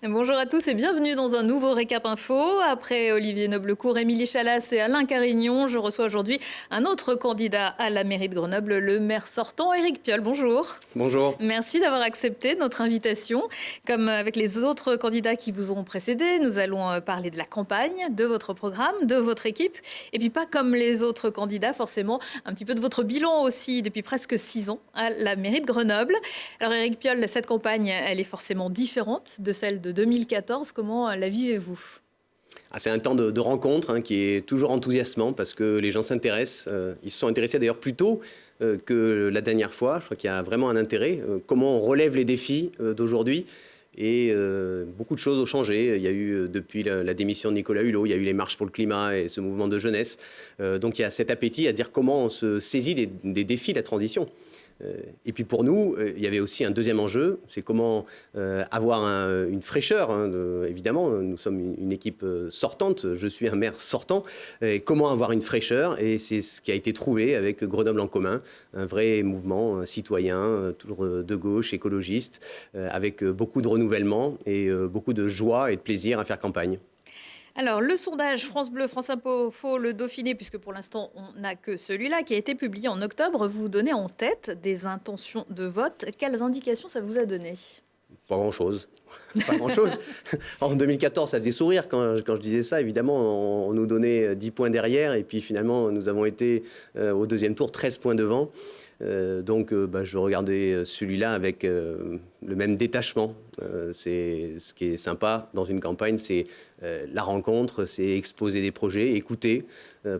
Bonjour à tous et bienvenue dans un nouveau Récap Info. Après Olivier Noblecourt, Émilie Chalas et Alain Carignon, je reçois aujourd'hui un autre candidat à la mairie de Grenoble, le maire sortant, Éric Piolle. Bonjour. Bonjour. Merci d'avoir accepté notre invitation. Comme avec les autres candidats qui vous ont précédé, nous allons parler de la campagne, de votre programme, de votre équipe. Et puis pas comme les autres candidats, forcément, un petit peu de votre bilan aussi depuis presque 6 ans à la mairie de Grenoble. Alors Éric Piolle, cette campagne, elle est forcément différente de celle de 2014. Comment la vivez-vous ? C'est un temps de rencontre qui est toujours enthousiasmant parce que les gens s'intéressent. Ils se sont intéressés d'ailleurs plus tôt que la dernière fois. Je crois qu'il y a vraiment un intérêt. Comment on relève les défis d'aujourd'hui. Et beaucoup de choses ont changé. Il y a eu, depuis la démission de Nicolas Hulot, il y a eu les marches pour le climat et ce mouvement de jeunesse. Donc il y a cet appétit à dire comment on se saisit des défis de la transition. Et puis pour nous, il y avait aussi un deuxième enjeu, c'est comment avoir une fraîcheur. Évidemment, nous sommes une équipe sortante, je suis un maire sortant. Et comment avoir une fraîcheur ? Et c'est ce qui a été trouvé avec Grenoble en commun, un vrai mouvement citoyen, toujours de gauche, écologiste, avec beaucoup de renouvellement et beaucoup de joie et de plaisir à faire campagne. Alors, le sondage France Bleu, France Info, le Dauphiné, puisque pour l'instant, on n'a que celui-là, qui a été publié en octobre, vous donnez en tête des intentions de vote. Quelles indications ça vous a donné ? Pas grand-chose. Pas grand-chose. En 2014, ça faisait sourire quand je disais ça. Évidemment, on nous donnait 10 points derrière et puis finalement, nous avons été au deuxième tour 13 points devant. Donc, je regardais celui-là avec le même détachement. C'est ce qui est sympa dans une campagne, c'est la rencontre, c'est exposer des projets, écouter,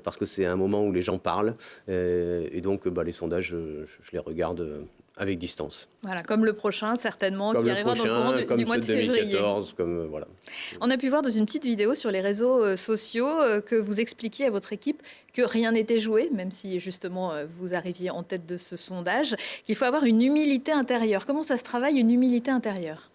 parce que c'est un moment où les gens parlent. Et donc, les sondages, je les regarde avec distance. Voilà, comme le prochain, certainement, comme qui arrivera dans le courant du mois de février. 2014, voilà. On a pu voir dans une petite vidéo sur les réseaux sociaux que vous expliquiez à votre équipe que rien n'était joué, même si justement vous arriviez en tête de ce sondage, qu'il faut avoir une humilité intérieure. Comment ça se travaille, une humilité intérieure ?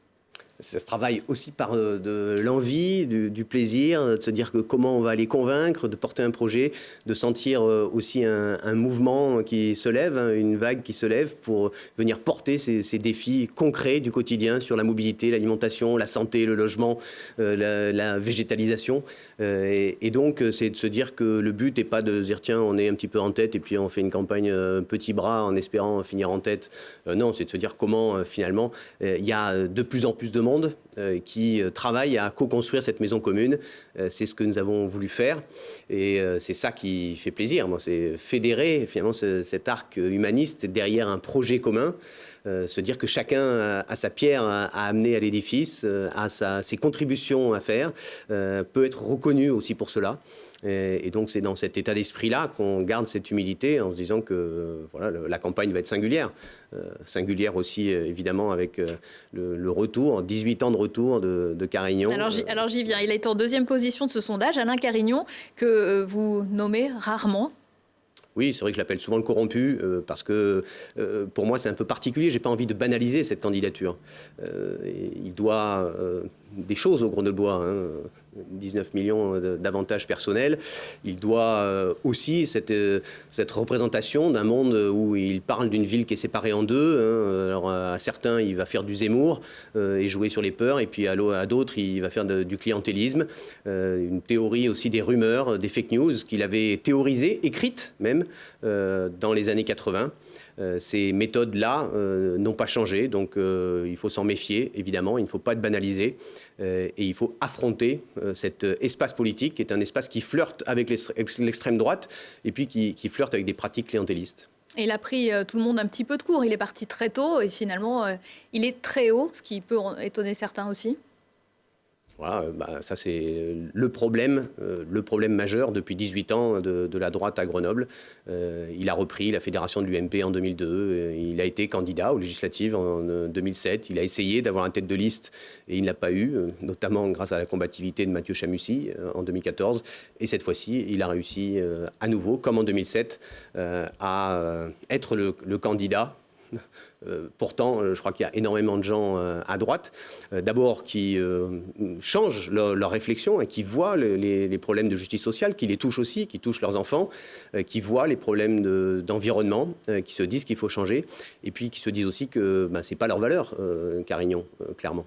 Ça se travaille aussi par de l'envie, du plaisir, de se dire que comment on va les convaincre, de porter un projet, de sentir aussi un mouvement qui se lève, une vague qui se lève pour venir porter ces défis concrets du quotidien sur la mobilité, l'alimentation, la santé, le logement, la végétalisation. Et donc, c'est de se dire que le but n'est pas de se dire tiens, on est un petit peu en tête et puis on fait une campagne petit bras en espérant finir en tête. Non, c'est de se dire comment finalement il y a de plus en plus de monde qui travaille à co-construire cette maison commune. C'est ce que nous avons voulu faire et c'est ça qui fait plaisir. Moi, c'est fédérer finalement cet arc humaniste derrière un projet commun. Se dire que chacun a sa pierre à amener à l'édifice, a ses contributions à faire, peut être reconnu aussi pour cela. Et donc c'est dans cet état d'esprit-là qu'on garde cette humilité en se disant que la campagne va être singulière. Singulière aussi évidemment avec le retour, 18 ans de retour de Carignon. Alors j'y viens, il a été en deuxième position de ce sondage, Alain Carignon, que vous nommez rarement. Oui, c'est vrai que je l'appelle souvent le corrompu parce que pour moi c'est un peu particulier. J'ai pas envie de banaliser cette candidature. Il doit des choses au Grenoblois, 19 millions d'avantages personnels. Il doit aussi cette représentation d'un monde où il parle d'une ville qui est séparée en deux. Alors à certains, il va faire du Zemmour et jouer sur les peurs, et puis à d'autres, il va faire du clientélisme. Une théorie aussi des rumeurs, des fake news qu'il avait théorisées, écrites même, dans les années 80. Ces méthodes-là n'ont pas changé, donc il faut s'en méfier, évidemment, il ne faut pas être banalisé, et il faut affronter cet espace politique, qui est un espace qui flirte avec l'extrême droite, et puis qui flirte avec des pratiques clientélistes. Et il a pris tout le monde un petit peu de court, il est parti très tôt, et finalement, il est très haut, ce qui peut étonner certains aussi. Voilà, ça c'est le problème majeur depuis 18 ans de la droite à Grenoble. Il a repris la fédération de l'UMP en 2002, il a été candidat aux législatives en 2007, il a essayé d'avoir un tête de liste et il ne l'a pas eu, notamment grâce à la combativité de Mathieu Chamussi en 2014. Et cette fois-ci, il a réussi à nouveau, comme en 2007, à être le candidat. Pourtant, je crois qu'il y a énormément de gens à droite, d'abord qui changent leur réflexion et qui voient les problèmes de justice sociale, qui les touchent aussi, qui touchent leurs enfants, qui voient les problèmes d'environnement, qui se disent qu'il faut changer, et puis qui se disent aussi que ce n'est pas leur valeur, Carignon, clairement.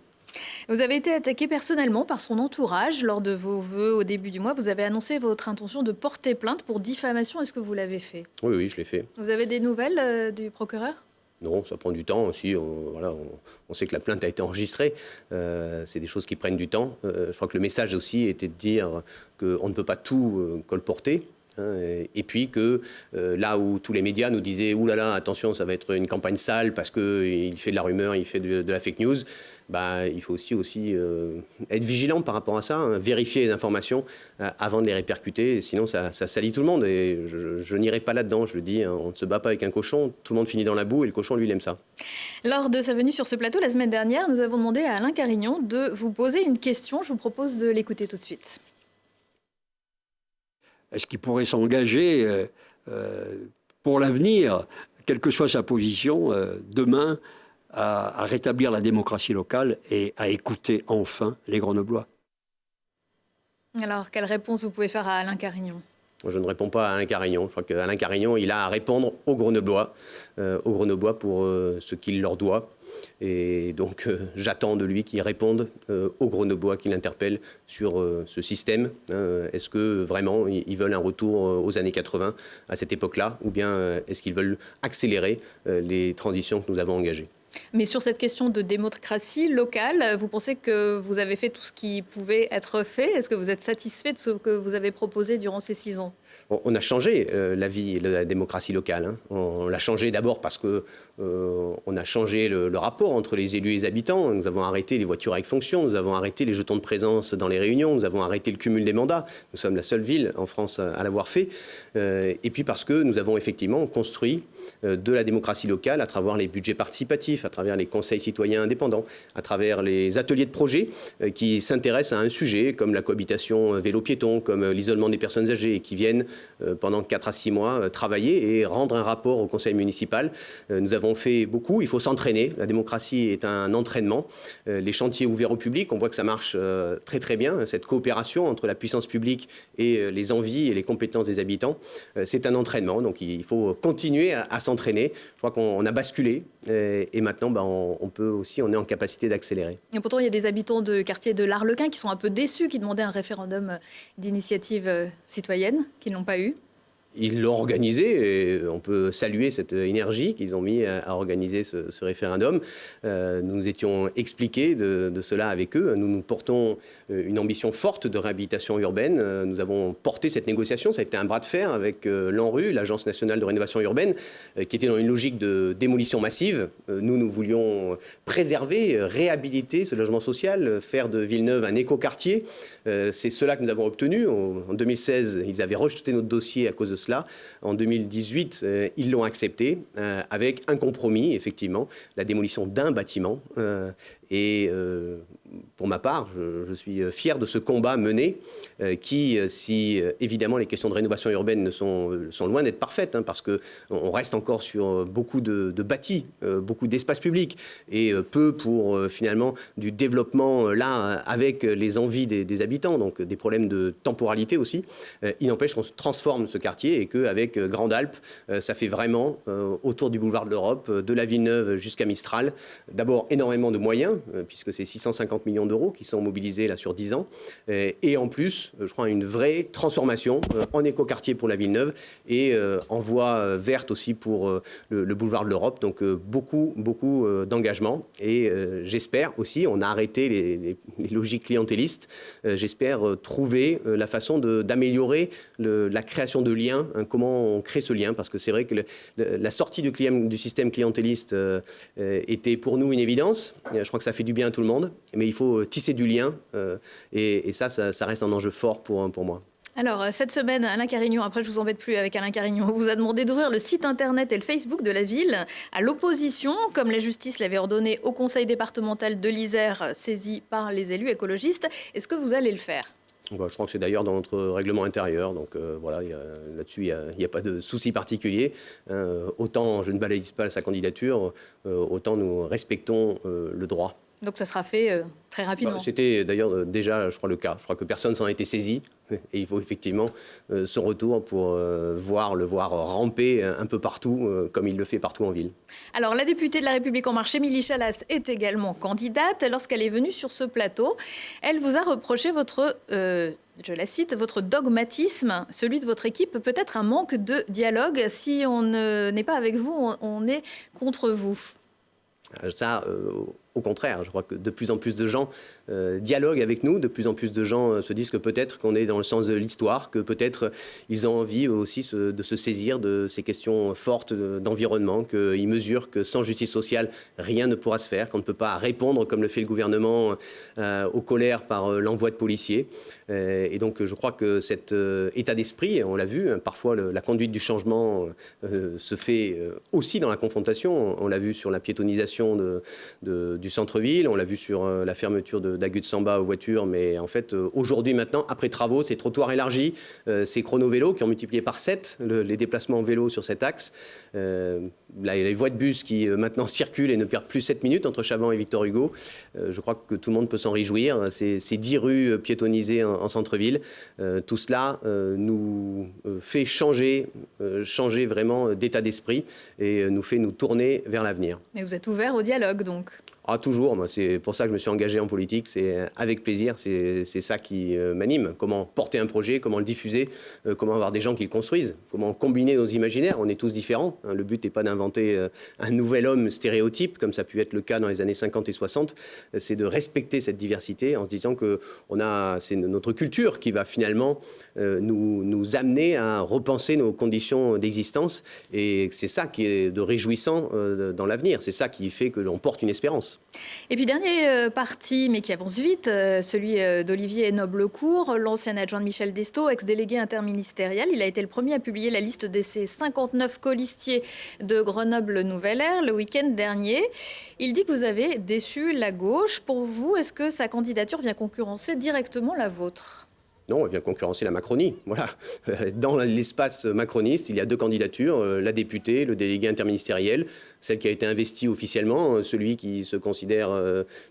Vous avez été attaqué personnellement par son entourage lors de vos vœux au début du mois. Vous avez annoncé votre intention de porter plainte pour diffamation. Est-ce que vous l'avez fait? Oui, oui, je l'ai fait. Vous avez des nouvelles du procureur? Non, ça prend du temps aussi. On sait que la plainte a été enregistrée. C'est des choses qui prennent du temps. Je crois que le message aussi était de dire qu'on ne peut pas tout colporter. Et puis que là où tous les médias nous disaient « Ouh là là, attention, ça va être une campagne sale parce qu'il fait de la rumeur, il fait de la fake news », bah, il faut aussi être vigilant par rapport à ça, hein, vérifier les informations avant de les répercuter, sinon ça salit tout le monde. Et je n'irai pas là-dedans, je le dis, hein, on ne se bat pas avec un cochon, tout le monde finit dans la boue et le cochon, lui, il aime ça. Lors de sa venue sur ce plateau la semaine dernière, nous avons demandé à Alain Carignon de vous poser une question. Je vous propose de l'écouter tout de suite. Est-ce qu'il pourrait s'engager pour l'avenir, quelle que soit sa position, demain, à rétablir la démocratie locale et à écouter enfin les Grenoblois? Alors, quelle réponse vous pouvez faire à Alain Carignon? Je ne réponds pas à Alain Carignon. Je crois qu'Alain Carignon, il a à répondre aux Grenoblois pour ce qu'il leur doit. Et donc, j'attends de lui qu'il réponde aux Grenoblois qui l'interpellent sur ce système. Est-ce que vraiment ils veulent un retour aux années 80, à cette époque-là, ou bien est-ce qu'ils veulent accélérer les transitions que nous avons engagées? Mais sur cette question de démocratie locale, vous pensez que vous avez fait tout ce qui pouvait être fait? Est-ce que vous êtes satisfait de ce que vous avez proposé durant ces 6 ans? On a changé la vie de la démocratie locale. Hein. On l'a changé d'abord parce que on a changé le rapport entre les élus et les habitants. Nous avons arrêté les voitures avec fonction, nous avons arrêté les jetons de présence dans les réunions, nous avons arrêté le cumul des mandats. Nous sommes la seule ville en France à l'avoir fait. Et puis parce que nous avons effectivement construit de la démocratie locale à travers les budgets participatifs, à travers les conseils citoyens indépendants, à travers les ateliers de projets qui s'intéressent à un sujet comme la cohabitation vélo-piéton, comme l'isolement des personnes âgées et qui viennent pendant 4 à 6 mois travailler et rendre un rapport au conseil municipal. Nous avons fait beaucoup, il faut s'entraîner. La démocratie est un entraînement. Les chantiers ouverts au public, on voit que ça marche très très bien. Cette coopération entre la puissance publique et les envies et les compétences des habitants, c'est un entraînement. Donc il faut continuer à s'entraîner. Je crois qu'on a basculé et maintenant on est en capacité d'accélérer. Et pourtant il y a des habitants de quartier de l'Arlequin qui sont un peu déçus, qui demandaient un référendum d'initiative citoyenne, qui ne l'ont pas eu. Ils l'ont organisé et on peut saluer cette énergie qu'ils ont mis à organiser ce référendum. Nous nous étions expliqués de cela avec eux. Nous portons une ambition forte de réhabilitation urbaine. Nous avons porté cette négociation. Ça a été un bras de fer avec l'ANRU, l'Agence nationale de rénovation urbaine, qui était dans une logique de démolition massive. Nous voulions préserver, réhabiliter ce logement social, faire de Villeneuve un écoquartier. C'est cela que nous avons obtenu. En 2016, ils avaient rejeté notre dossier à cause de cela. En 2018, ils l'ont accepté avec un compromis, effectivement, la démolition d'un bâtiment. Pour ma part, je suis fier de ce combat mené qui, si évidemment les questions de rénovation urbaine sont loin d'être parfaites, hein, parce qu'on reste encore sur beaucoup de bâtis, beaucoup d'espaces publics et peu pour finalement du développement là avec les envies des habitants, donc des problèmes de temporalité aussi. Il n'empêche qu'on se transforme ce quartier et qu'avec Grande Alpes, ça fait vraiment autour du boulevard de l'Europe, de la Villeneuve jusqu'à Mistral, d'abord énormément de moyens, puisque c'est 650 millions d'euros qui sont mobilisés là sur 10 ans. Et en plus, je crois, une vraie transformation en écoquartier pour la Villeneuve et en voie verte aussi pour le boulevard de l'Europe. Donc beaucoup d'engagement. Et j'espère aussi, on a arrêté les logiques clientélistes, j'espère trouver la façon d'améliorer la création de liens, hein, comment on crée ce lien, parce que c'est vrai que la sortie du système clientéliste était pour nous une évidence. Je crois que ça fait du bien à tout le monde, mais il faut tisser du lien et ça reste un enjeu fort pour moi. Alors, cette semaine, Alain Carignon, après je vous embête plus avec Alain Carignon, vous a demandé d'ouvrir le site internet et le Facebook de la ville à l'opposition, comme la justice l'avait ordonné au conseil départemental de l'Isère, saisi par les élus écologistes. Est-ce que vous allez le faire ? Je crois que c'est d'ailleurs dans notre règlement intérieur, donc voilà, là-dessus, il n'y a pas de souci particulier. Autant je ne balaise pas sa candidature, autant nous respectons le droit. Donc ça sera fait très rapidement. C'était d'ailleurs déjà, je crois, le cas. Je crois que personne s'en a été saisi. Et il faut effectivement son retour pour le voir ramper un peu partout, comme il le fait partout en ville. Alors, la députée de La République En Marche, Émilie Chalas, est également candidate. Lorsqu'elle est venue sur ce plateau, elle vous a reproché votre, je la cite, votre dogmatisme, celui de votre équipe, peut-être un manque de dialogue. Si on n'est pas avec vous, on est contre vous. Ça, au contraire, je crois que de plus en plus de gens dialoguent avec nous, de plus en plus de gens se disent que peut-être qu'on est dans le sens de l'histoire, que peut-être ils ont envie aussi de se saisir de ces questions fortes d'environnement, qu'ils mesurent que sans justice sociale, rien ne pourra se faire, qu'on ne peut pas répondre comme le fait le gouvernement aux colères par l'envoi de policiers. Et donc je crois que cet état d'esprit, on l'a vu, parfois la conduite du changement se fait aussi dans la confrontation. On l'a vu sur la piétonisation du centre-ville, on l'a vu sur la fermeture d'Agut Samba aux voitures, mais en fait, aujourd'hui, maintenant, après travaux, ces trottoirs élargis, ces chrono-vélos qui ont multiplié par 7 les déplacements en vélo sur cet axe, les voies de bus qui maintenant circulent et ne perdent plus 7 minutes entre Chavant et Victor Hugo, je crois que tout le monde peut s'en réjouir. Ces 10 rues piétonisées en centre-ville, tout cela nous fait changer vraiment d'état d'esprit et nous fait nous tourner vers l'avenir. Mais vous êtes ouvert au dialogue, donc? Ah, toujours, moi, c'est pour ça que je me suis engagé en politique, c'est avec plaisir, c'est ça qui m'anime. Comment porter un projet, comment le diffuser, comment avoir des gens qui le construisent, comment combiner nos imaginaires, on est tous différents. Hein, le but n'est pas d'inventer un nouvel homme stéréotype, comme ça a pu être le cas dans les années 50 et 60, c'est de respecter cette diversité en se disant que c'est notre culture qui va finalement nous amener à repenser nos conditions d'existence, et c'est ça qui est de réjouissant dans l'avenir, c'est ça qui fait que l'on porte une espérance. Et puis dernier parti, mais qui avance vite, celui d'Olivier Noblecourt, l'ancien adjoint de Michel Destot, ex-délégué interministériel. Il a été le premier à publier la liste de ses 59 colistiers de Grenoble-Nouvelle-Aire le week-end dernier. Il dit que vous avez déçu la gauche. Pour vous, est-ce que sa candidature vient concurrencer directement la vôtre ? Non, elle vient concurrencer la Macronie. Voilà. Dans l'espace macroniste, il y a 2 candidatures, la députée, le délégué interministériel, celle qui a été investie officiellement, celui qui se considère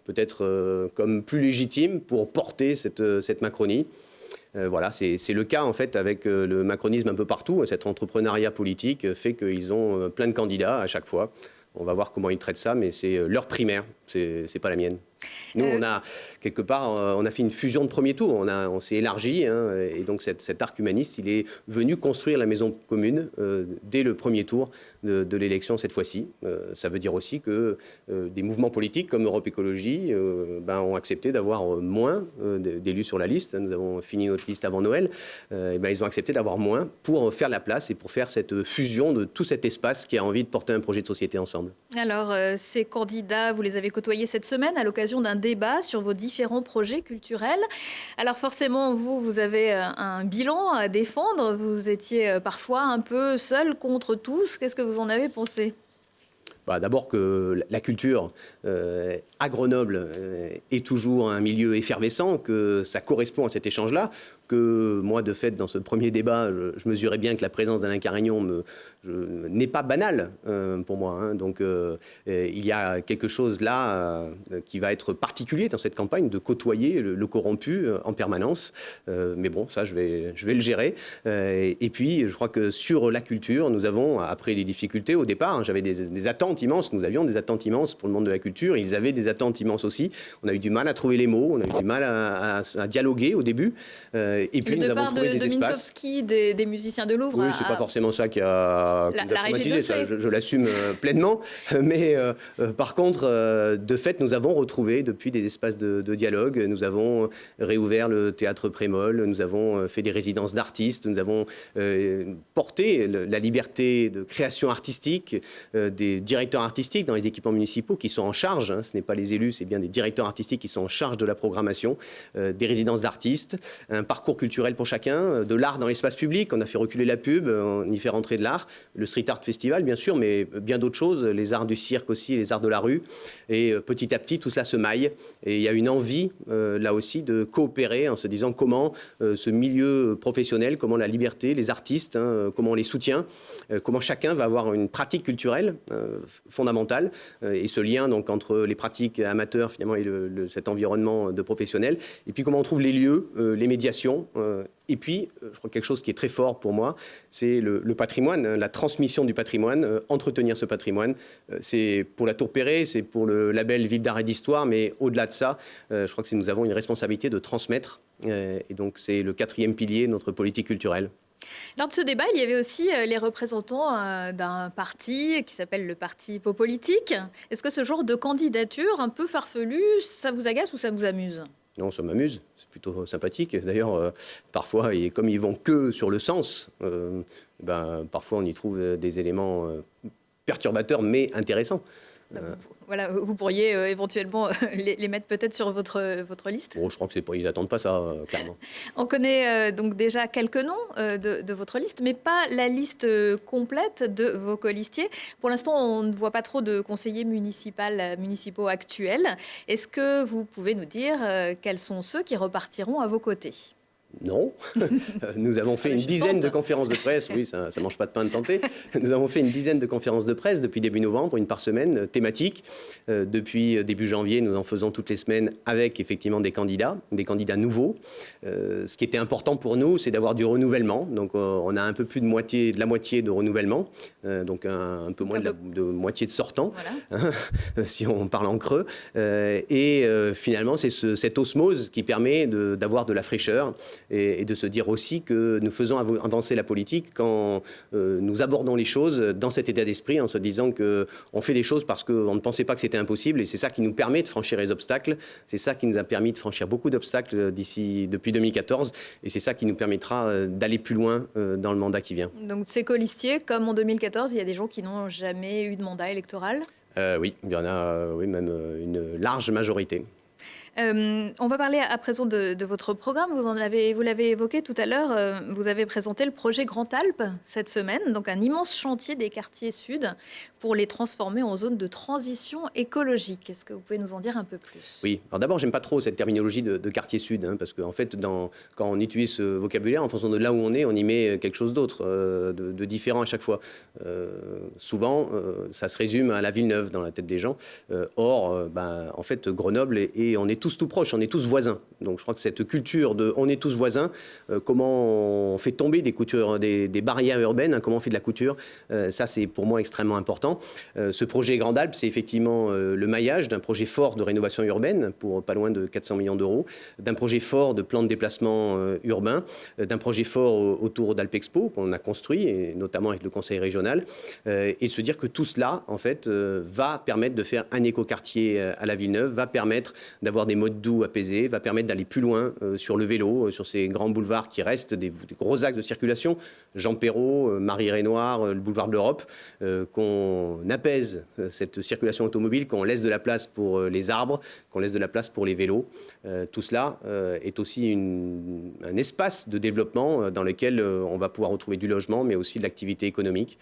peut-être comme plus légitime pour porter cette Macronie. Voilà, c'est le cas en fait avec le macronisme un peu partout. Cet entrepreneuriat politique fait qu'ils ont plein de candidats à chaque fois. On va voir comment ils traitent ça, mais c'est leur primaire, c'est pas la mienne. Nous, on a quelque part, on a fait une fusion de premier tour. On s'est élargi, hein, et donc cet arc humaniste, il est venu construire la maison commune dès le premier tour de l'élection cette fois-ci. Ça veut dire aussi que des mouvements politiques comme Europe Écologie ont accepté d'avoir moins d'élus sur la liste. Nous avons fini notre liste avant Noël. Ils ont accepté d'avoir moins pour faire la place et pour faire cette fusion de tout cet espace qui a envie de porter un projet de société ensemble. Alors, ces candidats, vous les avez côtoyés cette semaine à l'occasion d'un débat sur vos différents projets culturels. Alors forcément, vous avez un bilan à défendre. Vous étiez parfois un peu seul contre tous. Qu'est-ce que vous en avez pensé ? D'abord que la culture à Grenoble est toujours un milieu effervescent, que ça correspond à cet échange-là, que moi, de fait, dans ce premier débat, je mesurais bien que la présence d'Alain Carignon n'est pas banale pour moi. Hein. Donc, il y a quelque chose là qui va être particulier dans cette campagne, de côtoyer le corrompu en permanence. Mais bon, ça, je vais le gérer. Et puis, je crois que sur la culture, nous avons, après des difficultés au départ, hein, j'avais des attentes immenses. Nous avions des attentes immenses pour le monde de la culture. Ils avaient des attentes immenses aussi. On a eu du mal à trouver les mots. On a eu du mal à dialoguer au début. Et puis, nous avons trouvé des espaces. Minkowski, des musiciens de Louvre. Oui, c'est pas forcément ça qui a traumatisé. Ça, je l'assume pleinement. Mais par contre, de fait, nous avons retrouvé depuis des espaces de dialogue. Nous avons réouvert le théâtre Prémol. Nous avons fait des résidences d'artistes. Nous avons porté la liberté de création artistique des directeurs artistiques dans les équipements municipaux qui sont en charge. Hein, ce n'est pas les élus, c'est bien des directeurs artistiques qui sont en charge de la programmation, des résidences d'artistes, un parcours culturel pour chacun, de l'art dans l'espace public. On a fait reculer la pub, on y fait rentrer de l'art, le Street Art Festival bien sûr, mais bien d'autres choses, les arts du cirque aussi, les arts de la rue. Et petit à petit, tout cela se maille. Et il y a une envie, là aussi, de coopérer en se disant comment ce milieu professionnel, comment la liberté, les artistes, hein, comment on les soutient, comment chacun va avoir une pratique culturelle fondamentale. Et ce lien donc, entre les pratiques amateurs finalement, et cet environnement de professionnels. Et puis comment on trouve les lieux, les médiations. Et puis, je crois que quelque chose qui est très fort pour moi, c'est le patrimoine, la transmission du patrimoine, entretenir ce patrimoine. C'est pour la Tour Perret, c'est pour le label Ville d'art et d'histoire, mais au-delà de ça, je crois que nous avons une responsabilité de transmettre. Et donc, c'est le 4e pilier de notre politique culturelle. Lors de ce débat, il y avait aussi les représentants d'un parti qui s'appelle le Parti Popolitique. Est-ce que ce genre de candidature un peu farfelue, ça vous agace ou ça vous amuse ? Non, ça m'amuse, c'est plutôt sympathique. D'ailleurs, parfois, et comme ils vont que sur le sens, parfois on y trouve des éléments perturbateurs mais intéressants. Voilà, vous pourriez éventuellement les mettre peut-être sur votre liste. Bon, je crois que ils n'attendent pas ça, clairement. On connaît donc déjà quelques noms de votre liste, mais pas la liste complète de vos colistiers. Pour l'instant, on ne voit pas trop de conseillers municipaux actuels. Est-ce que vous pouvez nous dire quels sont ceux qui repartiront à vos côtés ? Non. Nous avons fait une dizaine de conférences de presse. Oui, ça ne mange pas de pain de tenter. Nous avons fait une dizaine de conférences de presse depuis début novembre, une par semaine, thématiques. Depuis début janvier, nous en faisons toutes les semaines avec effectivement des candidats nouveaux. Ce qui était important pour nous, c'est d'avoir du renouvellement. Donc, on a un peu plus de la moitié de renouvellement. Donc, un peu moins de moitié de sortants, voilà. Si on parle en creux. Finalement, c'est cette osmose qui permet d'avoir de la fraîcheur. Et de se dire aussi que nous faisons avancer la politique quand nous abordons les choses dans cet état d'esprit, en se disant qu'on fait des choses parce qu'on ne pensait pas que c'était impossible, et c'est ça qui nous permet de franchir les obstacles, c'est ça qui nous a permis de franchir beaucoup d'obstacles depuis 2014, et c'est ça qui nous permettra d'aller plus loin dans le mandat qui vient. Donc ces colistiers, comme en 2014, il y a des gens qui n'ont jamais eu de mandat électoral ? Oui, il y en a même une large majorité. On va parler à présent de votre programme. Vous l'avez évoqué tout à l'heure. Vous avez présenté le projet Grand Alpes cette semaine, donc un immense chantier des quartiers sud pour les transformer en zones de transition écologique. Est-ce que vous pouvez nous en dire un peu plus ? Oui. Alors d'abord, j'aime pas trop cette terminologie de quartier sud, parce qu'en fait, quand on utilise ce vocabulaire, en fonction de là où on est, on y met quelque chose d'autre, de différent à chaque fois. Souvent, ça se résume à la Villeneuve dans la tête des gens. Or, en fait, Grenoble et on est tous tout proches, on est tous voisins. Donc je crois que cette culture de on est tous voisins, comment on fait tomber des barrières urbaines, comment on fait de la couture, ça c'est pour moi extrêmement important. Ce projet Grand Alpes, c'est effectivement le maillage d'un projet fort de rénovation urbaine pour pas loin de 400 millions d'euros, d'un projet fort de plan de déplacement urbain, d'un projet fort autour d'Alpexpo qu'on a construit, et notamment avec le conseil régional, et se dire que tout cela, en fait, va permettre de faire un écoquartier à la Villeneuve, va permettre d'avoir des modes doux apaisés, va permettre d'aller plus loin sur le vélo, sur ces grands boulevards qui restent des gros axes de circulation, Jean Perrot, Marie-Renoir, le boulevard de l'Europe, qu'on apaise cette circulation automobile, qu'on laisse de la place pour les arbres, qu'on laisse de la place pour les vélos. Tout cela est aussi un espace de développement dans lequel on va pouvoir retrouver du logement, mais aussi de l'activité économique.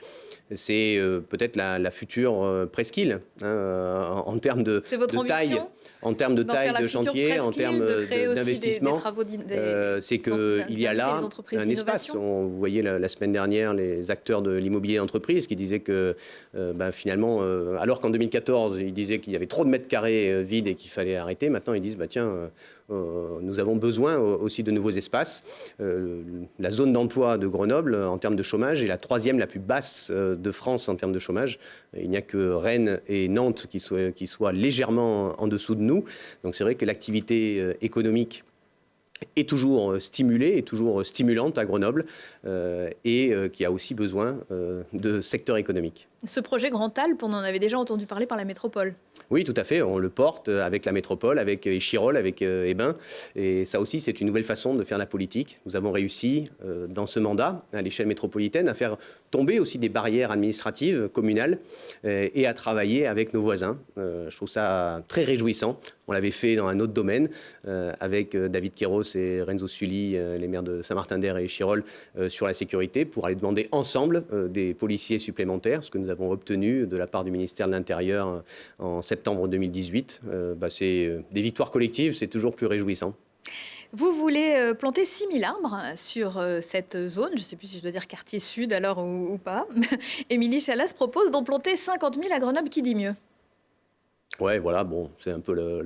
C'est peut-être la future presqu'île en termes de taille. En termes de taille de chantier, en termes d'investissement, c'est qu'il y a là un espace. Vous voyez la semaine dernière les acteurs de l'immobilier d'entreprise qui disaient que finalement, alors qu'en 2014, ils disaient qu'il y avait trop de mètres carrés vides et qu'il fallait arrêter, maintenant ils disent nous avons besoin aussi de nouveaux espaces. La zone d'emploi de Grenoble, en termes de chômage, est la 3e la plus basse de France en termes de chômage. Il n'y a que Rennes et Nantes qui soient légèrement en dessous de nous. Donc c'est vrai que l'activité économique est toujours stimulée, est toujours stimulante à Grenoble et qui a aussi besoin de secteur économique. Ce projet Grand Alpes, on en avait déjà entendu parler par la métropole. Oui, tout à fait. On le porte avec la métropole, avec Échirolles, avec Hébin. Et ça aussi, c'est une nouvelle façon de faire la politique. Nous avons réussi, dans ce mandat, à l'échelle métropolitaine, à faire tomber aussi des barrières administratives communales et à travailler avec nos voisins. Je trouve ça très réjouissant. On l'avait fait dans un autre domaine avec David Queiroz et Renzo Sully, les maires de Saint-Martin-d'Air et Échirolles, sur la sécurité, pour aller demander ensemble des policiers supplémentaires, ce que nous avons obtenu de la part du ministère de l'Intérieur en septembre 2018. C'est des victoires collectives, c'est toujours plus réjouissant. Vous voulez planter 6 000 arbres sur cette zone. Je ne sais plus si je dois dire quartier sud alors ou pas. Émilie Chalas propose d'en planter 50 000 à Grenoble. Qui dit mieux? Ouais, voilà, bon, c'est un peu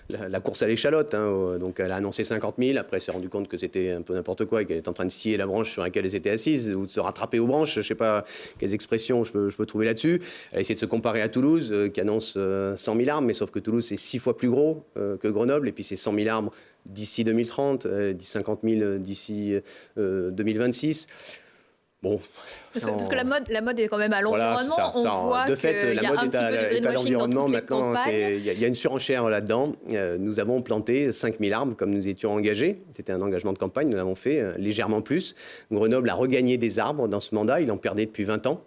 la course à l'échalote. Hein. Donc, elle a annoncé 50 000. Après, elle s'est rendue compte que c'était un peu n'importe quoi et qu'elle est en train de scier la branche sur laquelle elle était assise ou de se rattraper aux branches. Je ne sais pas quelles expressions je peux trouver là-dessus. Elle a essayé de se comparer à Toulouse, qui annonce 100 000 arbres, mais sauf que Toulouse, c'est 6 fois plus gros que Grenoble. Et puis, c'est 100 000 arbres d'ici 2030, 50 000 d'ici 2026. Bon, parce que la mode est quand même à l'environnement. Voilà, on voit de fait, la mode est à l'environnement maintenant. Il y a une surenchère là-dedans. Nous avons planté 5 000 arbres comme nous étions engagés. C'était un engagement de campagne. Nous l'avons fait légèrement plus. Grenoble a regagné des arbres dans ce mandat. Il en perdait depuis 20 ans.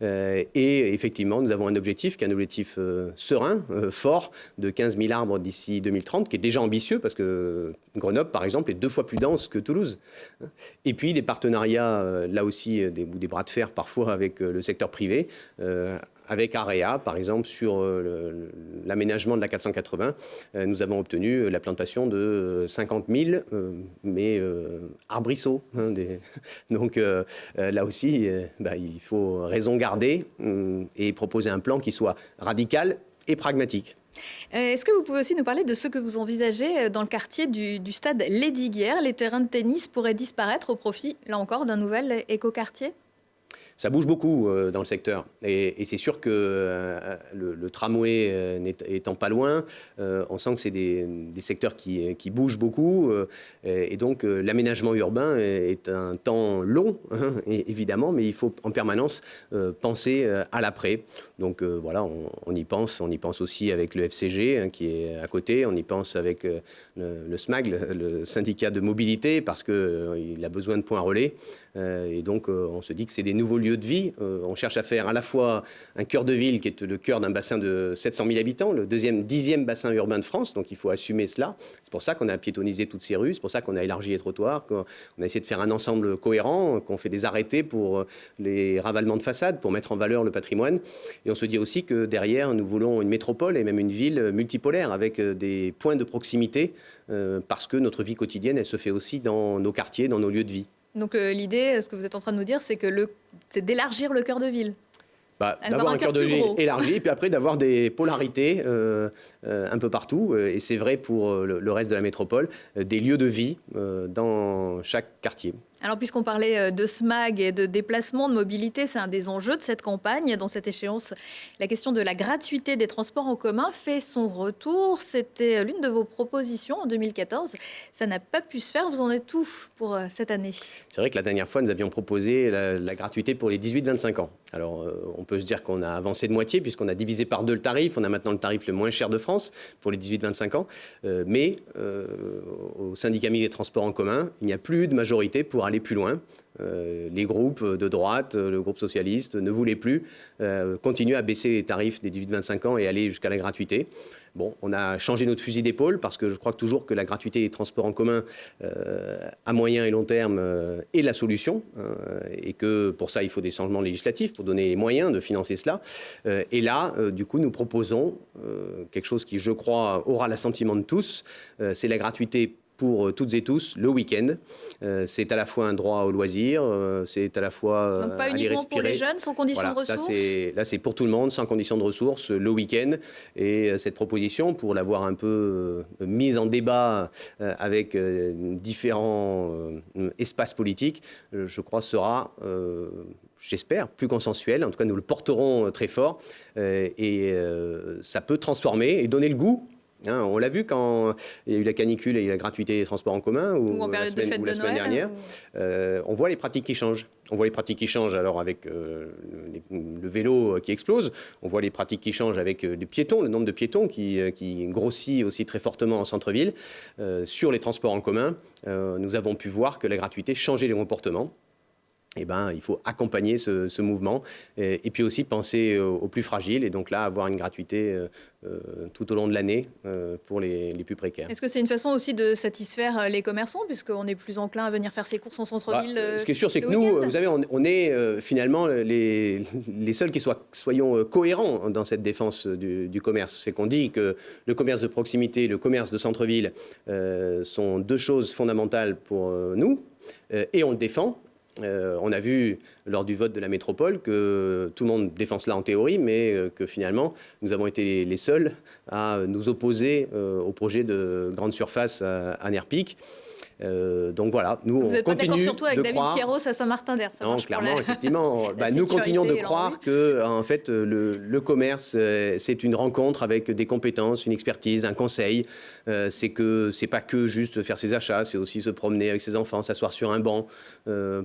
Et effectivement, nous avons un objectif qui est un objectif serein, fort, de 15 000 arbres d'ici 2030, qui est déjà ambitieux parce que Grenoble, par exemple, est 2 fois plus dense que Toulouse. Et puis des partenariats, là aussi, des bras de fer parfois avec le secteur privé, avec AREA, par exemple, sur l'aménagement de la 480, nous avons obtenu la plantation de 50 000, arbrisseaux. Hein, Donc là aussi, il faut raison garder et proposer un plan qui soit radical et pragmatique. Est-ce que vous pouvez aussi nous parler de ce que vous envisagez dans le quartier du stade Lesdiguières? Les terrains de tennis pourraient disparaître au profit, là encore, d'un nouvel écoquartier? Ça bouge beaucoup dans le secteur et c'est sûr que le tramway étant pas loin, on sent que c'est des secteurs qui bougent beaucoup et donc l'aménagement urbain est un temps long, hein, évidemment, mais il faut en permanence penser à l'après. Donc voilà, on y pense aussi avec le FCG hein, qui est à côté, on y pense avec le SMAG, le syndicat de mobilité, parce qu'il a besoin de points relais. Et donc, on se dit que c'est des nouveaux lieux de vie. On cherche à faire à la fois un cœur de ville qui est le cœur d'un bassin de 700 000 habitants, le 10e bassin urbain de France. Donc, il faut assumer cela. C'est pour ça qu'on a piétonnisé toutes ces rues. C'est pour ça qu'on a élargi les trottoirs, qu'on a essayé de faire un ensemble cohérent, qu'on fait des arrêtés pour les ravalements de façades, pour mettre en valeur le patrimoine. Et on se dit aussi que derrière, nous voulons une métropole et même une ville multipolaire avec des points de proximité parce que notre vie quotidienne, elle se fait aussi dans nos quartiers, dans nos lieux de vie. Donc l'idée, ce que vous êtes en train de nous dire, c'est d'élargir le cœur de ville. D'avoir un cœur de ville élargi, et puis après d'avoir des polarités un peu partout. Et c'est vrai pour le reste de la métropole, des lieux de vie dans chaque quartier. Alors, puisqu'on parlait de SMAG et de déplacement, de mobilité, c'est un des enjeux de cette campagne. Dans cette échéance, la question de la gratuité des transports en commun fait son retour. C'était l'une de vos propositions en 2014. Ça n'a pas pu se faire. Vous en êtes où pour cette année? C'est vrai que la dernière fois, nous avions proposé la gratuité pour les 18-25 ans. Alors, on peut se dire qu'on a avancé de moitié puisqu'on a divisé par 2 le tarif. On a maintenant le tarif le moins cher de France pour les 18-25 ans. Mais au syndicat mixte des transports en commun, il n'y a plus de majorité pour aller plus loin. Les groupes de droite, le groupe socialiste, ne voulaient plus continuer à baisser les tarifs des 18-25 ans et aller jusqu'à la gratuité. Bon, on a changé notre fusil d'épaule parce que je crois toujours que la gratuité des transports en commun à moyen et long terme est la solution et que pour ça, il faut des changements législatifs pour donner les moyens de financer cela. Et là, du coup, nous proposons quelque chose qui, je crois, aura l'assentiment de tous, c'est la gratuité pour toutes et tous le week-end. C'est à la fois un droit au loisir, c'est à la fois donc pas uniquement pour les jeunes, sans condition de ressources. Là, c'est pour tout le monde, sans condition de ressources, le week-end. Et cette proposition, pour l'avoir un peu mise en débat avec différents espaces politiques, je crois sera... j'espère, plus consensuel. En tout cas, nous le porterons très fort. Et ça peut transformer et donner le goût. Hein, on l'a vu quand il y a eu la canicule et la gratuité des transports en commun ou en période de fête de semaine dernière. On voit les pratiques qui changent. On voit les pratiques qui changent alors avec le vélo qui explose. On voit les pratiques qui changent avec les piétons, le nombre de piétons qui grossit aussi très fortement en centre-ville. Sur les transports en commun, nous avons pu voir que la gratuité changeait les comportements. eh ben, il faut accompagner ce mouvement et puis aussi penser aux plus fragiles et donc là avoir une gratuité tout au long de l'année pour les plus précaires. Est-ce que c'est une façon aussi de satisfaire les commerçants puisqu'on est plus enclin à venir faire ses courses en centre-ville Ce qui est sûr, c'est que nous, vous savez, on est finalement les seuls qui soyons cohérents dans cette défense du commerce. C'est qu'on dit que le commerce de proximité, le commerce de centre-ville sont deux choses fondamentales pour nous et on le défend. On a vu lors du vote de la métropole que tout le monde défend cela en théorie, mais que finalement, nous avons été les seuls à nous opposer au projet de grande surface à Nerpic. Donc voilà, nous vous on continue surtout avec de David croire. Queiroz à Saint-Martin-d'Air. Non, clairement, effectivement. Nous continuons de croire que, en fait, le commerce, c'est une rencontre avec des compétences, une expertise, un conseil. C'est pas que juste faire ses achats, c'est aussi se promener avec ses enfants, s'asseoir sur un banc,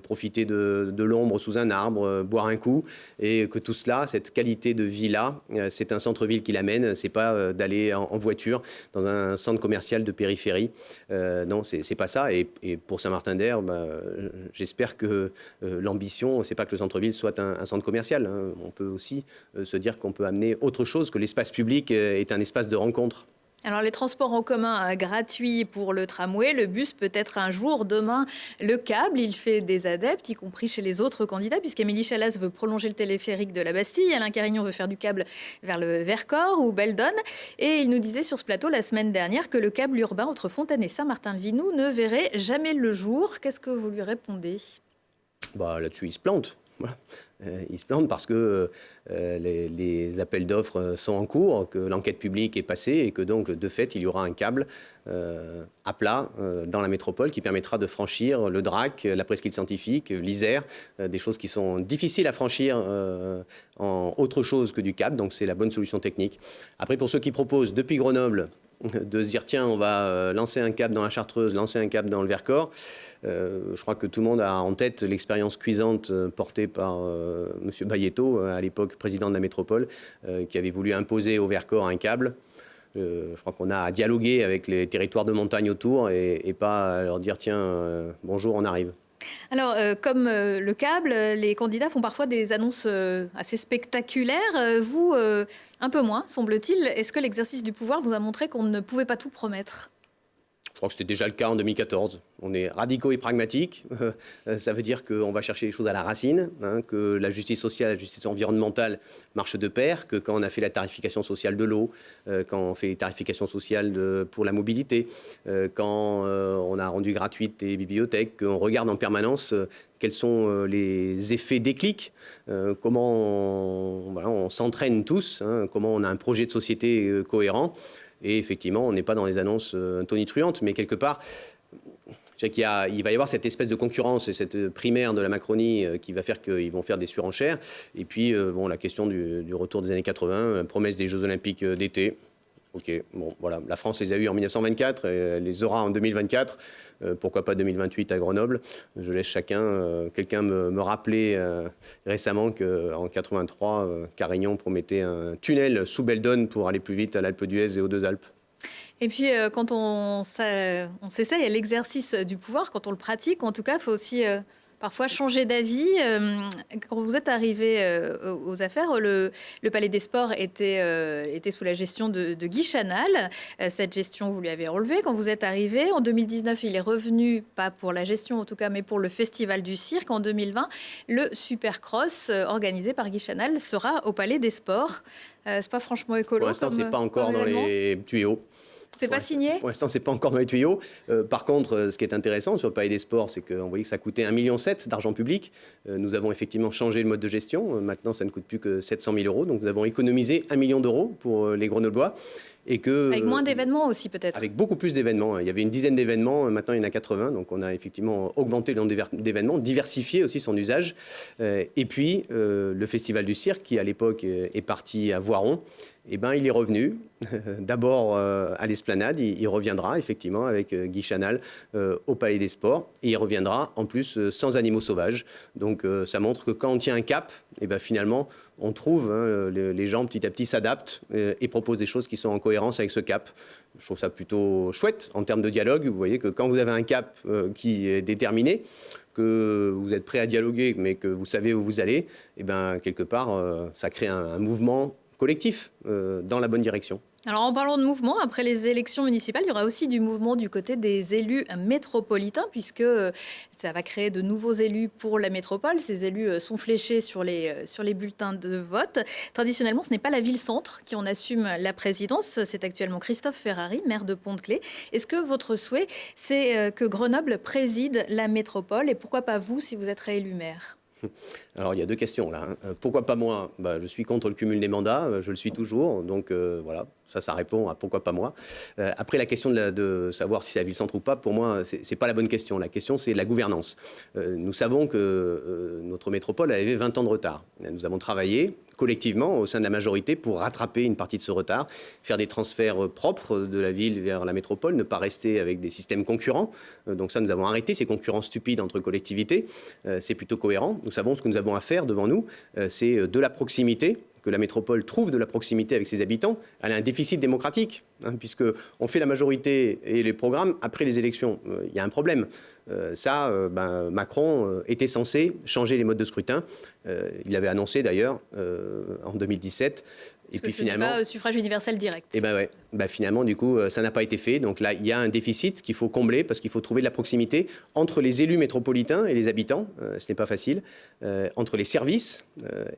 profiter de l'ombre sous un arbre, boire un coup, et que tout cela, cette qualité de vie-là, c'est un centre-ville qui l'amène. C'est pas d'aller en voiture dans un centre commercial de périphérie. Non, c'est pas ça. Et pour Saint-Martin-d'Air, j'espère que l'ambition, c'est pas que le centre-ville soit un centre commercial. Hein. On peut aussi se dire qu'on peut amener autre chose, que l'espace public est un espace de rencontre. Alors les transports en commun gratuits pour le tramway, le bus peut-être un jour, demain le câble, il fait des adeptes, y compris chez les autres candidats, puisqu'Émilie Chalas veut prolonger le téléphérique de la Bastille, Alain Carignon veut faire du câble vers le Vercors ou Beldonne, et il nous disait sur ce plateau la semaine dernière que le câble urbain entre Fontaine et Saint-Martin-le-Vinoux ne verrait jamais le jour. Qu'est-ce que vous lui répondez ? Là-dessus, il se plante. Voilà. Ils se plantent parce que les appels d'offres sont en cours, que l'enquête publique est passée et que donc, de fait, il y aura un câble à plat dans la métropole qui permettra de franchir le Drac, la presqu'île scientifique, l'Isère, des choses qui sont difficiles à franchir en autre chose que du câble. Donc, c'est la bonne solution technique. Après, pour ceux qui proposent depuis Grenoble de se dire tiens, on va lancer un câble dans la Chartreuse, lancer un câble dans le Vercors. Je crois que tout le monde a en tête l'expérience cuisante portée par M. Bayetto, à l'époque président de la métropole, qui avait voulu imposer au Vercors un câble. Je crois qu'on a à dialoguer avec les territoires de montagne autour et pas à leur dire tiens, bonjour, on arrive. Alors, comme le câble, les candidats font parfois des annonces assez spectaculaires. Vous, un peu moins, semble-t-il. Est-ce que l'exercice du pouvoir vous a montré qu'on ne pouvait pas tout promettre ? Je crois que c'était déjà le cas en 2014. On est radicaux et pragmatiques. Ça veut dire qu'on va chercher les choses à la racine, hein, que la justice sociale, la justice environnementale marchent de pair, que quand on a fait la tarification sociale de l'eau, quand on fait les tarifications sociales pour la mobilité, quand on a rendu gratuites les bibliothèques, qu'on regarde en permanence quels sont les effets déclics, comment on s'entraîne tous, hein, comment on a un projet de société cohérent. Et effectivement, on n'est pas dans les annonces tonitruantes, mais quelque part, il va y avoir cette espèce de concurrence et cette primaire de la Macronie qui va faire qu'ils vont faire des surenchères. Et puis, la question du retour des années 80, la promesse des Jeux Olympiques d'été. Ok, bon, voilà, la France les a eus en 1924, et elle les aura en 2024. Pourquoi pas 2028 à Grenoble? Je laisse quelqu'un me rappeler récemment qu'en 83, Carignon promettait un tunnel sous Beldonne pour aller plus vite à l'Alpe d'Huez et aux Deux Alpes. Et puis, quand on s'essaye à l'exercice du pouvoir, quand on le pratique, en tout cas, il faut aussi parfois changer d'avis. Quand vous êtes arrivé aux affaires, le Palais des Sports était sous la gestion de Guy Chanal. Cette gestion, vous lui avez enlevée quand vous êtes arrivé. En 2019, il est revenu, pas pour la gestion en tout cas, mais pour le Festival du Cirque. En 2020, le Supercross, organisé par Guy Chanal, sera au Palais des Sports. C'est pas franchement écolo. Pour l'instant, c'est pas encore dans les tuyaux. C'est pas signé ? Pour l'instant, c'est pas encore dans les tuyaux. Par contre, ce qui est intéressant sur le Palais des Sports, c'est qu'on voyait que ça coûtait 1,7 million d'argent public. Nous avons effectivement changé le mode de gestion. Maintenant, ça ne coûte plus que 700 000 euros. Donc, nous avons économisé 1 million d'euros pour les Grenoblois. Et avec moins d'événements aussi, peut-être. Avec beaucoup plus d'événements. Il y avait une dizaine d'événements. Maintenant, il y en a 80. Donc, on a effectivement augmenté le nombre d'événements, diversifié aussi son usage. Et puis, le Festival du Cirque, qui à l'époque est parti à Voiron, eh ben, il est revenu. D'abord à l'Esplanade. Il reviendra effectivement avec Guy Chanal au Palais des Sports. Et il reviendra en plus sans animaux sauvages. Donc, ça montre que quand on tient un cap, eh ben, finalement, on trouve, les gens petit à petit s'adaptent et proposent des choses qui sont en cohérence avec ce cap. Je trouve ça plutôt chouette en termes de dialogue. Vous voyez que quand vous avez un cap qui est déterminé, que vous êtes prêt à dialoguer, mais que vous savez où vous allez, et bien, quelque part, ça crée un mouvement collectif dans la bonne direction. Alors en parlant de mouvement, après les élections municipales, il y aura aussi du mouvement du côté des élus métropolitains, puisque ça va créer de nouveaux élus pour la métropole. Ces élus sont fléchés sur les bulletins de vote. Traditionnellement, ce n'est pas la ville-centre qui en assume la présidence. C'est actuellement Christophe Ferrari, maire de Pont-de-Claix. Est-ce que votre souhait, c'est que Grenoble préside la métropole? Et pourquoi pas vous, si vous êtes réélu maire? Alors, il y a deux questions là. Pourquoi pas moi? Je suis contre le cumul des mandats, je le suis toujours. Donc voilà, ça répond à pourquoi pas moi. Après, la question de savoir si c'est la ville-centre ou pas, pour moi, c'est pas la bonne question. La question, c'est la gouvernance. Nous savons que notre métropole avait 20 ans de retard. Nous avons travaillé collectivement au sein de la majorité pour rattraper une partie de ce retard, faire des transferts propres de la ville vers la métropole, ne pas rester avec des systèmes concurrents. Donc ça, nous avons arrêté ces concurrences stupides entre collectivités. C'est plutôt cohérent. Nous savons ce que nous avons à faire devant nous, c'est de la proximité, que la métropole trouve de la proximité avec ses habitants. Elle a un déficit démocratique, puisqu'on fait la majorité et les programmes après les élections. Il y a un problème. Macron était censé changer les modes de scrutin. Il l'avait annoncé d'ailleurs en 2017. Parce que ce n'est pas suffrage universel direct. Et finalement, du coup, ça n'a pas été fait. Donc là, il y a un déficit qu'il faut combler parce qu'il faut trouver de la proximité entre les élus métropolitains et les habitants. Ce n'est pas facile. Entre les services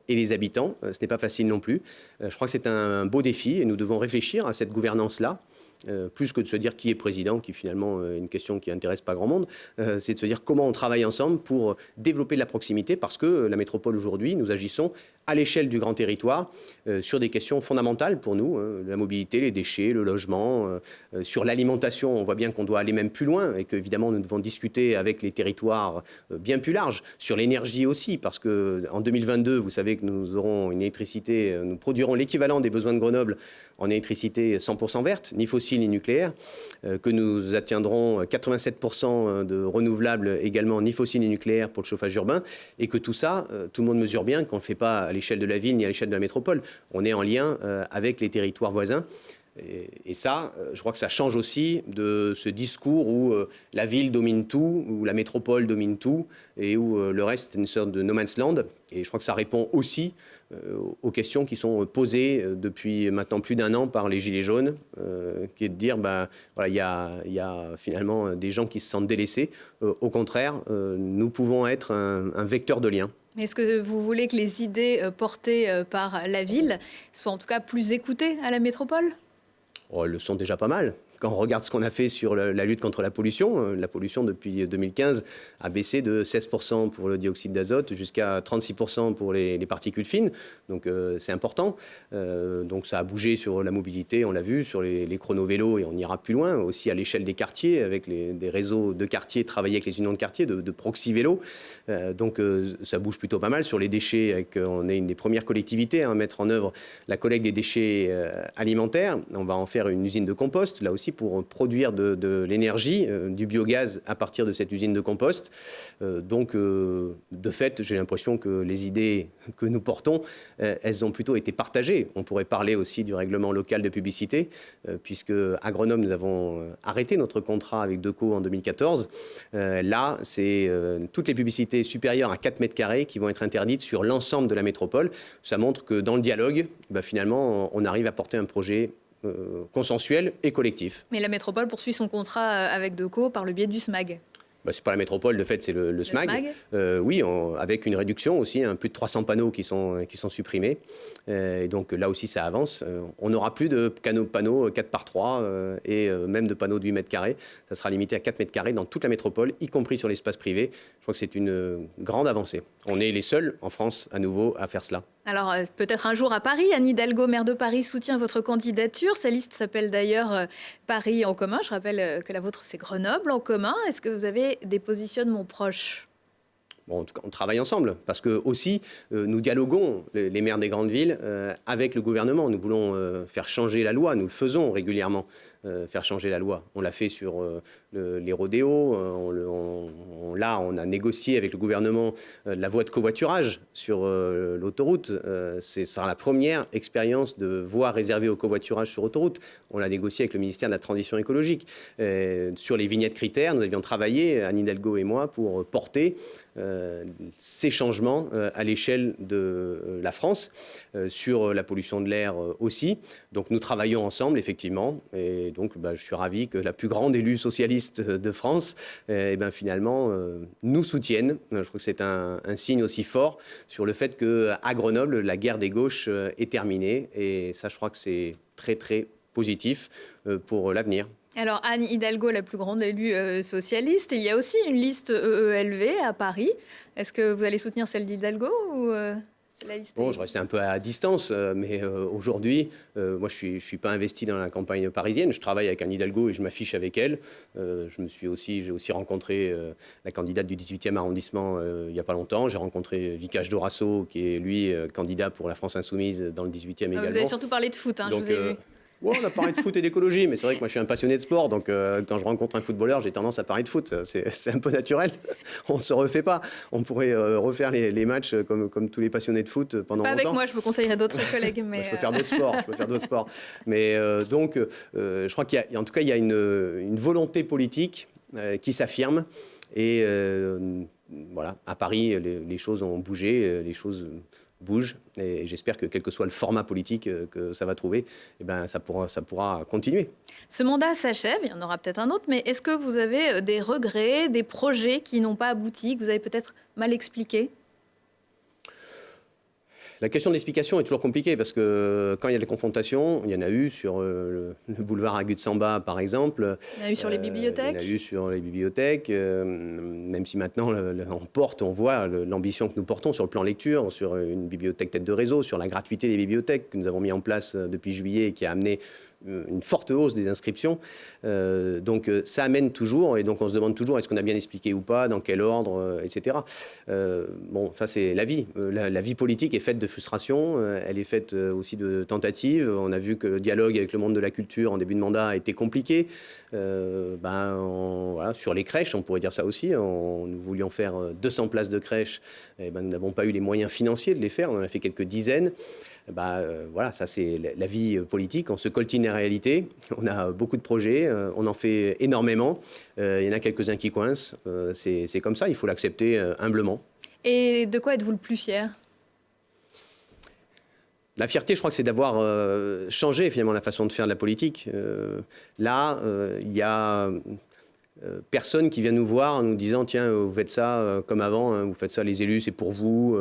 et les habitants, ce n'est pas facile non plus. Je crois que c'est un beau défi et nous devons réfléchir à cette gouvernance-là. Plus que de se dire qui est président, qui finalement est une question qui n'intéresse pas grand monde, c'est de se dire comment on travaille ensemble pour développer de la proximité, parce que la métropole aujourd'hui, nous agissons à l'échelle du grand territoire sur des questions fondamentales pour nous, la mobilité, les déchets, le logement, sur l'alimentation. On voit bien qu'on doit aller même plus loin et qu'évidemment nous devons discuter avec les territoires bien plus larges, sur l'énergie aussi, parce qu'en 2022, vous savez que nous aurons une électricité, nous produirons l'équivalent des besoins de Grenoble en électricité 100% verte, ni fossile ni nucléaire, que nous atteindrons 87% de renouvelables également, ni fossile ni nucléaire pour le chauffage urbain, et que tout ça, tout le monde mesure bien qu'on ne le fait pas à l'échelle de la ville ni à l'échelle de la métropole. On est en lien avec les territoires voisins. Et ça, je crois que ça change aussi de ce discours où la ville domine tout, où la métropole domine tout, et où le reste est une sorte de no man's land. Et je crois que ça répond aussi aux questions qui sont posées depuis maintenant plus d'un an par les Gilets jaunes, qui est de dire, il y a finalement des gens qui se sentent délaissés. Au contraire, nous pouvons être un vecteur de lien. Mais est-ce que vous voulez que les idées portées par la ville soient en tout cas plus écoutées à la métropole ? Elles le sont déjà pas mal. Quand on regarde ce qu'on a fait sur la lutte contre la pollution depuis 2015 a baissé de 16% pour le dioxyde d'azote jusqu'à 36% pour les particules fines. Donc c'est important. Donc ça a bougé sur la mobilité, on l'a vu, sur les chrono-vélos, et on ira plus loin, aussi à l'échelle des quartiers, avec des réseaux de quartiers, travailler avec les unions de quartiers, de proxy-vélo. Donc ça bouge plutôt pas mal. Sur les déchets, on est une des premières collectivités à mettre en œuvre la collecte des déchets alimentaires. On va en faire une usine de compost, là aussi, pour produire de l'énergie, du biogaz à partir de cette usine de compost. De fait, j'ai l'impression que les idées que nous portons, elles ont plutôt été partagées. On pourrait parler aussi du règlement local de publicité, puisque à Grenoble, nous avons arrêté notre contrat avec Deco en 2014. Là, c'est toutes les publicités supérieures à 4 mètres carrés qui vont être interdites sur l'ensemble de la métropole. Ça montre que dans le dialogue, finalement, on arrive à porter un projet consensuel et collectif. Mais la métropole poursuit son contrat avec Deco par le biais du SMAG. C'est pas la métropole, de fait, c'est le SMAG. Oui, avec une réduction aussi, plus de 300 panneaux qui sont supprimés. Et donc là aussi, ça avance. On n'aura plus de panneaux 4 par 3 et même de panneaux de 8 mètres carrés. Ça sera limité à 4 mètres carrés dans toute la métropole, y compris sur l'espace privé. Je crois que c'est une grande avancée. On est les seuls en France, à nouveau, à faire cela. Alors, peut-être un jour à Paris, Anne Hidalgo, maire de Paris, soutient votre candidature. Sa liste s'appelle d'ailleurs Paris en commun. Je rappelle que la vôtre, c'est Grenoble en commun. Est-ce que vous avez des positionnements proches ? En tout cas, on travaille ensemble, parce que aussi, nous dialoguons, les maires des grandes villes, avec le gouvernement. Nous voulons faire changer la loi, nous le faisons régulièrement. faire changer la loi. On l'a fait sur les rodéos. Là, on a négocié avec le gouvernement la voie de covoiturage sur l'autoroute. Ce sera la première expérience de voie réservée au covoiturage sur autoroute. On l'a négocié avec le ministère de la Transition écologique. Sur les vignettes critères, nous avions travaillé, Anne Hidalgo et moi, pour porter ces changements à l'échelle de la France, sur la pollution de l'air aussi. Donc nous travaillons ensemble, effectivement, et donc je suis ravi que la plus grande élue socialiste de France finalement nous soutienne. Je trouve que c'est un signe aussi fort sur le fait qu'à Grenoble, la guerre des gauches est terminée, et ça, je crois que c'est très très positif pour l'avenir. Alors Anne Hidalgo, la plus grande élue socialiste, il y a aussi une liste EELV à Paris. Est-ce que vous allez soutenir celle d'Hidalgo ou c'est la liste? Bon, je restais un peu à distance, mais aujourd'hui, moi je suis pas investi dans la campagne parisienne. Je travaille avec Anne Hidalgo et je m'affiche avec elle. J'ai aussi rencontré la candidate du 18e arrondissement il n'y a pas longtemps. J'ai rencontré Vicach Dorasso, qui est lui candidat pour la France Insoumise dans le 18e également. Vous avez surtout parlé de foot, Donc, je vous ai vu. Ouais, on a parlé de foot et d'écologie, mais c'est vrai que moi je suis un passionné de sport, donc quand je rencontre un footballeur, j'ai tendance à parler de foot. C'est un peu naturel, on ne se refait pas. On pourrait refaire les matchs comme tous les passionnés de foot pendant pas longtemps. Avec moi, je vous conseillerais d'autres collègues. Mais je peux faire d'autres sports. Mais donc, je crois qu'il y a, en tout cas, il y a une volonté politique qui s'affirme. Et voilà, à Paris, les choses ont bougé, les choses bougent, et j'espère que quel que soit le format politique que ça va trouver, ça pourra continuer. Ce mandat s'achève, il y en aura peut-être un autre, mais est-ce que vous avez des regrets, des projets qui n'ont pas abouti, que vous avez peut-être mal expliqués ? La question de l'explication est toujours compliquée parce que quand il y a des confrontations, il y en a eu sur le boulevard Agut-Samba par exemple. Il y en a eu sur les bibliothèques. Il y en a eu sur les bibliothèques, même si maintenant on voit l'ambition que nous portons sur le plan lecture, sur une bibliothèque tête de réseau, sur la gratuité des bibliothèques que nous avons mis en place depuis juillet et qui a amené une forte hausse des inscriptions. Donc ça amène toujours, et donc on se demande toujours est-ce qu'on a bien expliqué ou pas, dans quel ordre, etc. Bon, ça c'est la vie. La vie politique est faite de frustration, elle est faite aussi de tentatives. On a vu que le dialogue avec le monde de la culture en début de mandat a été compliqué. Voilà, sur les crèches, on pourrait dire ça aussi. Nous voulions faire 200 places de crèches, et nous n'avons pas eu les moyens financiers de les faire. On en a fait quelques dizaines. Voilà, ça c'est la vie politique, on se coltine les réalités, on a beaucoup de projets, on en fait énormément, il y en a quelques-uns qui coincent, c'est comme ça, il faut l'accepter humblement. Et de quoi êtes-vous le plus fier ? La fierté, je crois que c'est d'avoir changé finalement la façon de faire de la politique. Là, il y a personne qui vient nous voir en nous disant tiens, vous faites ça comme avant, hein, vous faites ça, les élus, c'est pour vous.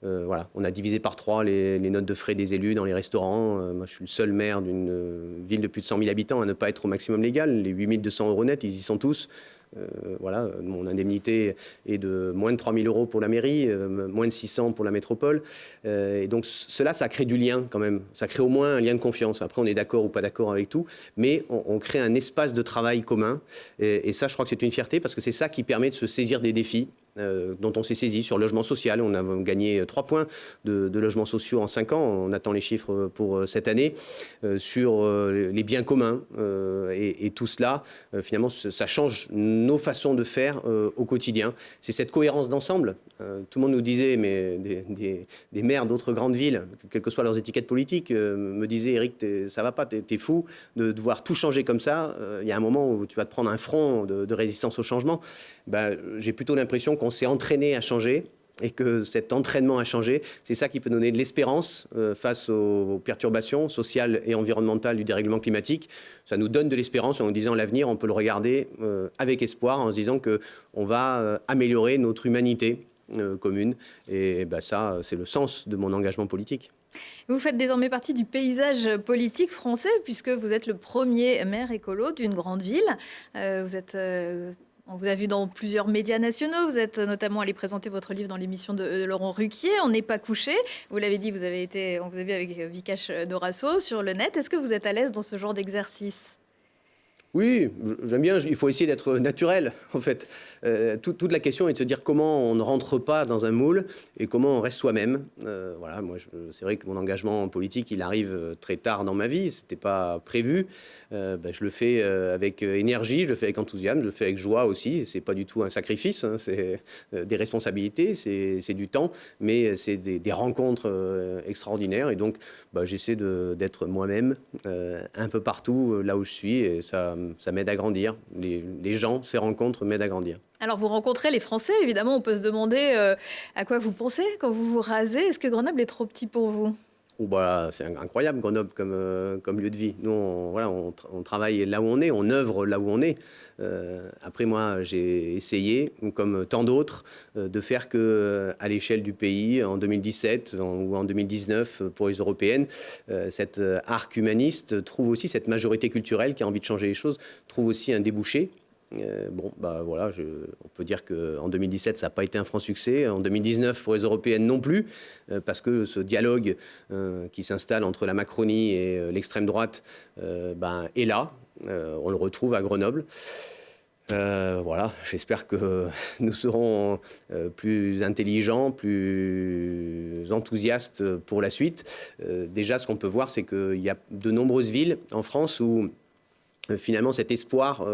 Voilà, on a divisé par 3 les notes de frais des élus dans les restaurants. Moi, je suis le seul maire d'une ville de plus de 100 000 habitants à ne pas être au maximum légal. Les 8 200 € net, ils y sont tous. Voilà, mon indemnité est de moins de 3 000 € pour la mairie, moins de 600 pour la métropole. Et donc cela, ça crée du lien quand même. Ça crée au moins un lien de confiance. Après, on est d'accord ou pas d'accord avec tout, mais on crée un espace de travail commun. Et ça, je crois que c'est une fierté parce que c'est ça qui permet de se saisir des défis. Dont on s'est saisi sur le logement social. On a gagné 3 points de logements sociaux en 5 ans. On attend les chiffres pour cette année. Sur les biens communs. Et tout cela, finalement, ça change nos façons de faire au quotidien. C'est cette cohérence d'ensemble. Tout le monde nous disait, mais des maires d'autres grandes villes, quelles que soient leurs étiquettes politiques, me disaient, Éric, ça va pas, t'es fou de devoir tout changer comme ça. Il y a un moment où tu vas te prendre un front de résistance au changement. J'ai plutôt l'impression qu'on s'est entraîné à changer et que cet entraînement à changer, c'est ça qui peut donner de l'espérance face aux perturbations sociales et environnementales du dérèglement climatique. Ça nous donne de l'espérance en nous disant l'avenir, on peut le regarder avec espoir, en se disant qu'on va améliorer notre humanité commune. Et ça, c'est le sens de mon engagement politique. Vous faites désormais partie du paysage politique français puisque vous êtes le premier maire écolo d'une grande ville. On vous a vu dans plusieurs médias nationaux. Vous êtes notamment allé présenter votre livre dans l'émission de Laurent Ruquier, On n'est pas couché. Vous l'avez dit, on vous a vu avec Vicach Dorasso sur le net. Est-ce que vous êtes à l'aise dans ce genre d'exercice ? Oui, j'aime bien. Il faut essayer d'être naturel, en fait. Toute la question est de se dire comment on ne rentre pas dans un moule et comment on reste soi-même. Voilà, moi, c'est vrai que mon engagement en politique, il arrive très tard dans ma vie. C'était pas prévu. Je le fais avec énergie, je le fais avec enthousiasme, je le fais avec joie aussi. C'est pas du tout un sacrifice, hein. C'est des responsabilités, c'est du temps, mais c'est des rencontres extraordinaires. Et donc, j'essaie d'être moi-même un peu partout là où je suis, et ça m'aide à grandir. Les gens, ces rencontres m'aident à grandir. Alors, vous rencontrez les Français, évidemment, on peut se demander à quoi vous pensez quand vous vous rasez. Est-ce que Grenoble est trop petit pour vous ? C'est incroyable, Grenoble, comme lieu de vie. Nous, on travaille là où on est, on œuvre là où on est. Après, moi, j'ai essayé, comme tant d'autres, de faire qu'à l'échelle du pays, en 2017 ou en 2019, pour les européennes, cet arc humaniste trouve aussi, cette majorité culturelle qui a envie de changer les choses, trouve aussi un débouché. On peut dire qu'en 2017, ça n'a pas été un franc succès. En 2019, pour les européennes non plus, parce que ce dialogue qui s'installe entre la Macronie et l'extrême droite est là. On le retrouve à Grenoble. J'espère que nous serons plus intelligents, plus enthousiastes pour la suite. Déjà, ce qu'on peut voir, c'est qu'il y a de nombreuses villes en France où finalement, cet espoir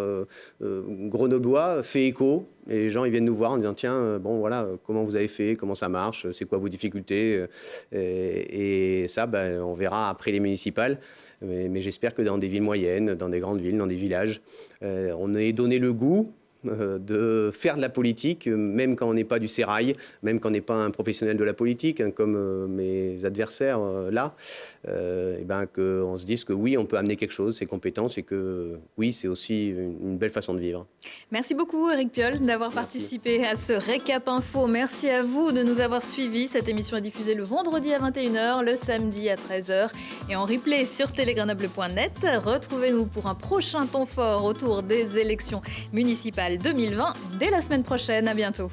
grenoblois fait écho. Et les gens, ils viennent nous voir en disant, tiens, comment vous avez fait, comment ça marche, c'est quoi vos difficultés, et ça, on verra après les municipales. Mais j'espère que dans des villes moyennes, dans des grandes villes, dans des villages, on ait donné le goût de faire de la politique, même quand on n'est pas du sérail, même quand on n'est pas un professionnel de la politique, hein, comme mes adversaires là, qu'on se dise que oui, on peut amener quelque chose, ses compétences, et que oui, c'est aussi une belle façon de vivre. Merci beaucoup, Éric Piolle, d'avoir participé à ce Récap Info. Merci à vous de nous avoir suivis. Cette émission est diffusée le vendredi à 21h, le samedi à 13h et en replay sur télégrenoble.net. Retrouvez-nous pour un prochain temps fort autour des élections municipales 2020 dès la semaine prochaine. À bientôt.